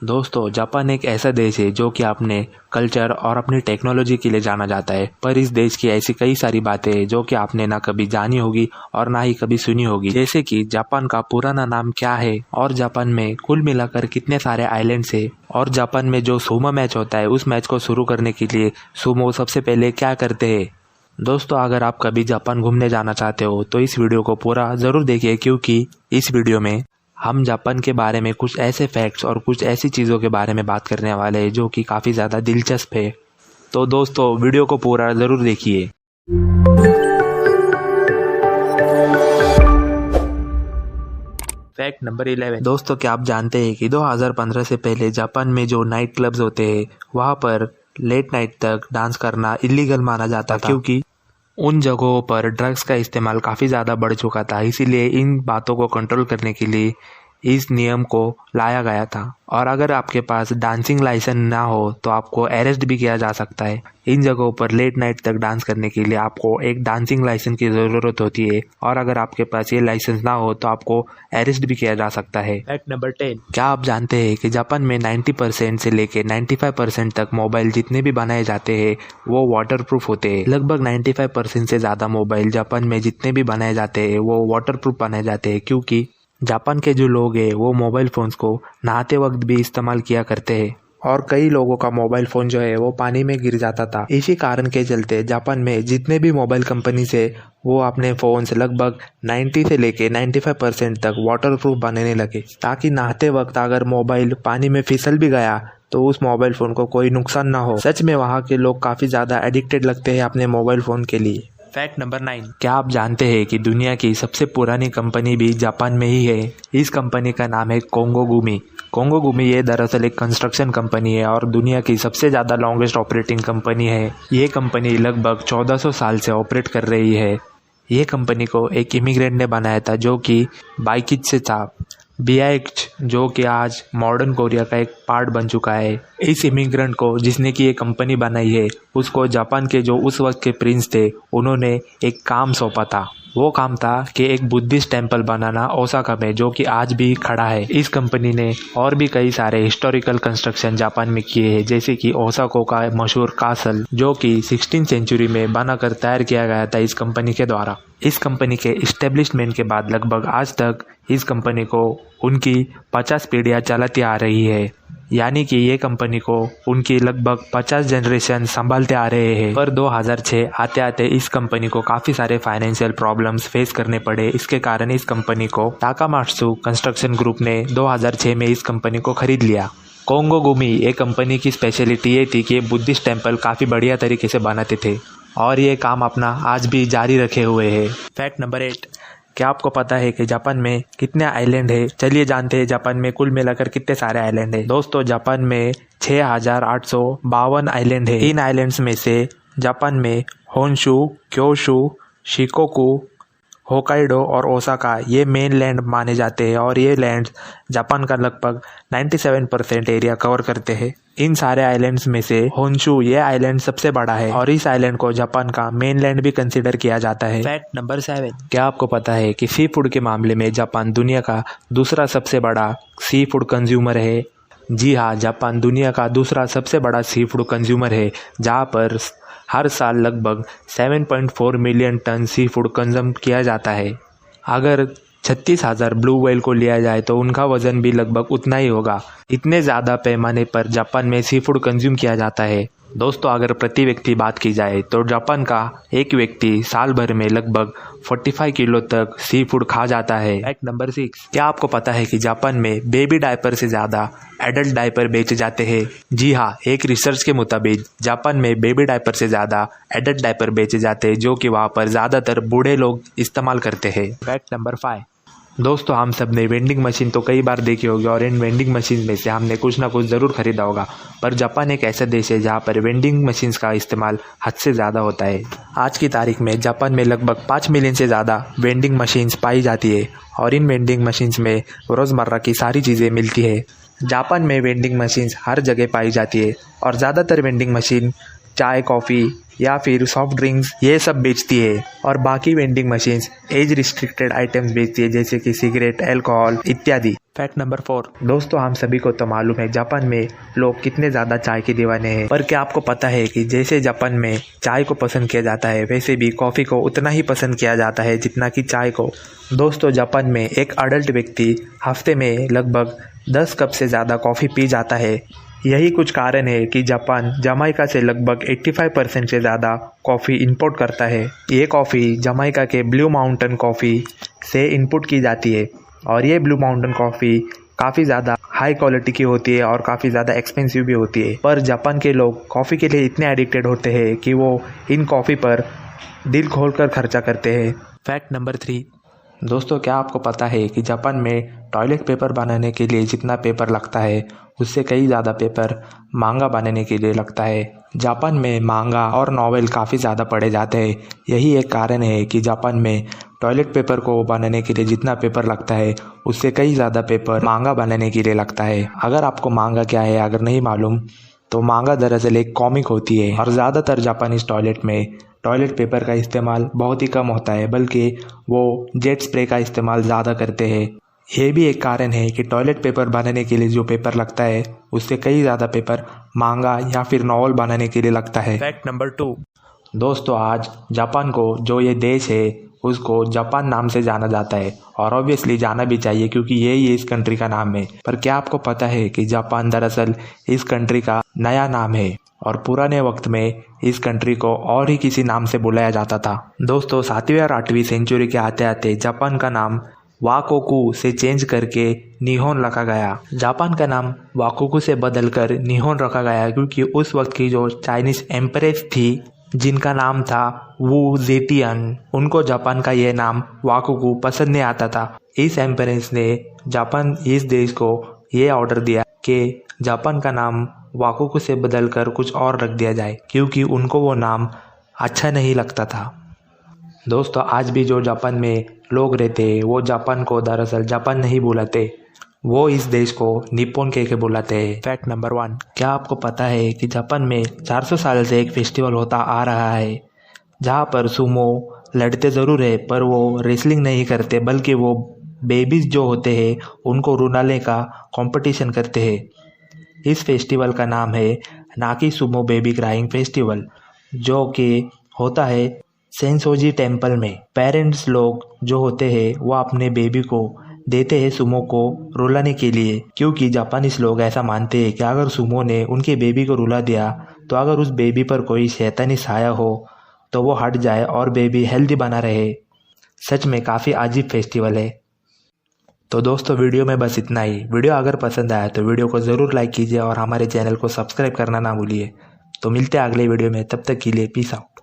दोस्तों, जापान एक ऐसा देश है जो कि अपने कल्चर और अपनी टेक्नोलॉजी के लिए जाना जाता है। पर इस देश की ऐसी कई सारी बातें हैं जो कि आपने ना कभी जानी होगी और ना ही कभी सुनी होगी। जैसे कि जापान का पुराना नाम क्या है और जापान में कुल मिलाकर कितने सारे आइलैंड्स है और जापान में जो सुमो मैच होता है उस मैच को शुरू करने के लिए सुमो सबसे पहले क्या करते हैं। दोस्तों, अगर आप कभी जापान घूमने जाना चाहते हो तो इस वीडियो को पूरा ज़रूर देखिए, क्योंकि इस वीडियो में हम जापान के बारे में कुछ ऐसे फैक्ट्स और कुछ ऐसी चीज़ों के बारे में बात करने वाले हैं जो कि काफ़ी ज़्यादा दिलचस्प है। तो दोस्तों, वीडियो को पूरा ज़रूर देखिए। Fact number 11। दोस्तों, क्या आप जानते हैं कि 2015 से पहले जापान में जो नाइट क्लब्स होते हैं वहाँ पर लेट नाइट तक डांस करना इलीगल माना जाता था, क्योंकि उन जगहों पर ड्रग्स का इस्तेमाल काफ़ी ज़्यादा बढ़ चुका था। इसीलिए इन बातों को कंट्रोल करने के लिए इस नियम को लाया गया था। और अगर आपके पास डांसिंग लाइसेंस ना हो तो आपको अरेस्ट भी किया जा सकता है। इन जगहों पर लेट नाइट तक डांस करने के लिए आपको एक डांसिंग लाइसेंस की ज़रूरत होती है और अगर आपके पास ये लाइसेंस ना हो तो आपको अरेस्ट भी किया जा सकता है। Fact number 10। क्या आप जानते हैं कि जापान में 90% से लेकर 95% तक मोबाइल जितने भी बनाए जाते हैं वो वाटरप्रूफ होते हैं। लगभग 95% से ज़्यादा मोबाइल जापान में जितने भी बनाए जाते हैं वो वाटरप्रूफ बनाए जाते हैं, क्योंकि जापान के जो लोग हैं वो मोबाइल फ़ोन्स को नहाते वक्त भी इस्तेमाल किया करते हैं और कई लोगों का मोबाइल फ़ोन जो है वो पानी में गिर जाता था। इसी कारण के चलते जापान में जितने भी मोबाइल कंपनी से वो अपने फ़ोन्स लगभग 90 से लेके 95% तक वाटरप्रूफ बनाने लगे, ताकि नहाते वक्त अगर मोबाइल पानी में फिसल भी गया तो उस मोबाइल फ़ोन को कोई नुकसान ना हो। सच में वहाँ के लोग काफ़ी ज़्यादा एडिक्टेड लगते हैं अपने मोबाइल फ़ोन के लिए। Fact number 9। क्या आप जानते हैं कि दुनिया की सबसे पुरानी कंपनी भी जापान में ही है। इस कंपनी का नाम है कोंगोगुमी। कोंगोगुमी ये दरअसल एक कंस्ट्रक्शन कंपनी है और दुनिया की सबसे ज़्यादा लॉन्गेस्ट ऑपरेटिंग कंपनी है। ये कंपनी लगभग 1400 साल से ऑपरेट कर रही है। ये कंपनी को एक इमिग्रेंट ने बनाया था जो कि बाइकिच से था। BIH जो कि आज मॉडर्न कोरिया का एक पार्ट बन चुका है। इस इमिग्रेंट को जिसने की ये कंपनी बनाई है उसको जापान के जो उस वक्त के प्रिंस थे उन्होंने एक काम सौंपा था। वो काम था कि एक बुद्धिस्ट टेम्पल बनाना ओसाका में, जो कि आज भी खड़ा है। इस कंपनी ने और भी कई सारे हिस्टोरिकल कंस्ट्रक्शन जापान में किए हैं, जैसे कि ओसाका का मशहूर कासल जो कि 16वीं सेंचुरी में बनाकर तैयार किया गया था इस कंपनी के द्वारा। इस कंपनी के इस्टेब्लिशमेंट के बाद लगभग आज तक इस कंपनी को उनकी 50 पीढ़ियाँ चलाती आ रही है, यानी कि ये कंपनी को उनकी लगभग 50 जनरेशन संभालते आ रहे हैं। पर 2006 आते आते इस कंपनी को काफ़ी सारे फाइनेंशियल प्रॉब्लम्स फेस करने पड़े। इसके कारण इस कंपनी को ताकामात्सु कंस्ट्रक्शन ग्रुप ने 2006 में इस कंपनी को खरीद लिया। कोंगोगुमी ये कंपनी की स्पेशलिटी ये थी कि बुद्धिस्ट टेम्पल काफ़ी बढ़िया तरीके से बनाते थे और ये काम अपना आज भी जारी रखे हुए है। Fact number 8। क्या आपको पता है कि जापान में कितने आइलैंड है? चलिए जानते हैं जापान में कुल मिलाकर कितने सारे आइलैंड है। दोस्तों, जापान में 6852 आइलैंड है। इन आइलैंड्स में से जापान में होन्शु, क्योशु, शिकोकु, होकाइडो और ओसाका ये मेन लैंड माने जाते हैं और ये लैंड जापान का लगभग 97% एरिया कवर करते हैं। इन सारे आइलैंड्स में से होन्शु ये आइलैंड सबसे बड़ा है और इस आइलैंड को जापान का मेन लैंड भी कंसीडर किया जाता है। Fact number 7। क्या आपको पता है कि सी फूड के मामले में जापान दुनिया का दूसरा सबसे बड़ा सी फूड कंज्यूमर है? जी हाँ, जापान दुनिया का दूसरा सबसे बड़ा सी फूड कंज्यूमर है, जहाँ पर हर साल लगभग 7.4 million ton sea food consume किया जाता है। अगर 36,000 ब्लू व्हेल को लिया जाए तो उनका वजन भी लगभग उतना ही होगा। इतने ज़्यादा पैमाने पर जापान में सी फूड कंज्यूम किया जाता है। दोस्तों, अगर प्रति व्यक्ति बात की जाए तो जापान का एक व्यक्ति साल भर में लगभग 45 किलो तक सी फूड खा जाता है। Fact number 6। क्या आपको पता है कि जापान में बेबी डायपर से ज़्यादा एडल्ट डायपर बेचे जाते हैं? जी हाँ, एक रिसर्च के मुताबिक जापान में बेबी डायपर से ज़्यादा एडल्ट डायपर बेचे जाते हैं, जो कि वहाँ पर ज़्यादातर बूढ़े लोग इस्तेमाल करते हैं। Fact number 5। दोस्तों, हम सब ने वेंडिंग मशीन तो कई बार देखी होगी और इन वेंडिंग मशीन में से हमने कुछ ना कुछ ज़रूर खरीदा होगा, पर जापान एक ऐसा देश है जहाँ पर वेंडिंग मशीन्स का इस्तेमाल हद से ज़्यादा होता है। आज की तारीख में जापान में लगभग 5 मिलियन से ज़्यादा वेंडिंग मशीन्स पाई जाती है और इन वेंडिंग मशीन्स में रोज़मर्रा की सारी चीज़ें मिलती है। जापान में वेंडिंग मशीन्स हर जगह पाई जाती है और ज़्यादातर वेंडिंग मशीन चाय कॉफ़ी या फिर सॉफ्ट ड्रिंक्स ये सब बेचती है। और बाकी vending machines as restricted items बेचती है, जैसे कि सिगरेट, अल्कोहल इत्यादि। Fact number 4। दोस्तों, हम सभी को तो मालूम है जापान में लोग कितने ज़्यादा चाय के दीवाने हैं, पर क्या आपको पता है कि जैसे जापान में चाय को पसंद किया जाता है, वैसे भी कॉफ़ी को उतना ही पसंद किया जाता है जितना कि चाय को। दोस्तों, जापान में एक अडल्ट व्यक्ति हफ्ते में लगभग 10 कप से ज़्यादा कॉफ़ी पी जाता है। यही कुछ कारण है कि जापान जमाइका से लगभग 85% से ज़्यादा कॉफ़ी इंपोर्ट करता है। ये कॉफ़ी जमाइका के ब्लू माउंटेन कॉफ़ी से इंपोर्ट की जाती है और ये ब्लू माउंटेन कॉफ़ी काफ़ी ज़्यादा हाई क्वालिटी की होती है और काफ़ी ज़्यादा एक्सपेंसिव भी होती है। पर जापान के लोग कॉफ़ी के लिए इतने एडिक्टेड होते हैं कि वो इन कॉफ़ी पर दिल खोलकर खर्चा करते हैं। Fact number 3। दोस्तों, क्या आपको पता है कि जापान में टॉयलेट पेपर बनाने के लिए जितना पेपर लगता है उससे कई ज़्यादा पेपर मांगा बनाने के लिए लगता है। जापान में मांगा और नॉवेल काफ़ी ज़्यादा पढ़े जाते हैं। यही एक कारण है कि जापान में टॉयलेट पेपर को बनाने के लिए जितना पेपर लगता है उससे कई ज़्यादा पेपर मांगा बनाने के लिए लगता है। अगर आपको मांगा क्या है अगर नहीं मालूम, तो मांगा दरअसल एक कॉमिक होती है और ज़्यादातर जापानीज टॉयलेट में टॉयलेट पेपर का इस्तेमाल बहुत ही कम होता है, बल्कि वो जेट स्प्रे का इस्तेमाल ज़्यादा करते हैं। ये भी एक कारण है कि टॉयलेट पेपर बनाने के लिए जो पेपर लगता है उससे कई ज़्यादा पेपर मांगा या फिर नॉवल बनाने के लिए लगता है। Fact number 2। दोस्तों, आज जापान को जो ये देश है उसको जापान नाम से जाना जाता है और ऑब्वियसली जाना भी चाहिए क्योंकि यही इस कंट्री का नाम है। पर क्या आपको पता है कि जापान दरअसल इस कंट्री का नया नाम है और पुराने वक्त में इस कंट्री को और ही किसी नाम से बुलाया जाता था। दोस्तों, 7वीं और 8वीं सेंचुरी के आते आते जापान का नाम वाकोकू से चेंज करके निहोन रखा गया। जापान का नाम वाकोकू से बदलकर निहोन रखा गया क्योंकि उस वक्त की जो चाइनीज एम्प्रेस थी जिनका नाम था वू जेटियन, उनको जापान का ये नाम वाकोकू पसंद नहीं आता था। इस एम्प्रेस ने जापान इस देश को ये ऑर्डर दिया कि जापान का नाम वाकोकू से बदलकर कुछ और रख दिया जाए क्योंकि उनको वो नाम अच्छा नहीं लगता था। दोस्तों, आज भी जो जापान में लोग रहते हैं वो जापान को दरअसल जापान नहीं बुलाते, वो इस देश को निप्पॉन कह के बुलाते हैं। Fact number 1। क्या आपको पता है कि जापान में 400 साल से एक फेस्टिवल होता आ रहा है जहाँ पर सुमो लड़ते ज़रूर है पर वो रेसलिंग नहीं करते, बल्कि वो बेबीज जो होते हैं उनको रुलाने का कंपटीशन करते हैं। इस फेस्टिवल का नाम है नाकी सुमो बेबी क्राइंग फेस्टिवल, जो कि होता है सेंसोजी टेम्पल में। पेरेंट्स लोग जो होते हैं वो अपने बेबी को देते हैं सुमो को रुलाने के लिए, क्योंकि जापानीज लोग ऐसा मानते हैं कि अगर सुमो ने उनके बेबी को रुला दिया तो अगर उस बेबी पर कोई शैतानी साया हो तो वो हट जाए और बेबी हेल्दी बना रहे। सच में काफ़ी अजीब फेस्टिवल है। तो दोस्तों, वीडियो में बस इतना ही। वीडियो अगर पसंद आया तो वीडियो को ज़रूर लाइक कीजिए और हमारे चैनल को सब्सक्राइब करना ना भूलिए। तो मिलते हैं अगले वीडियो में, तब तक के लिए पीस आउट।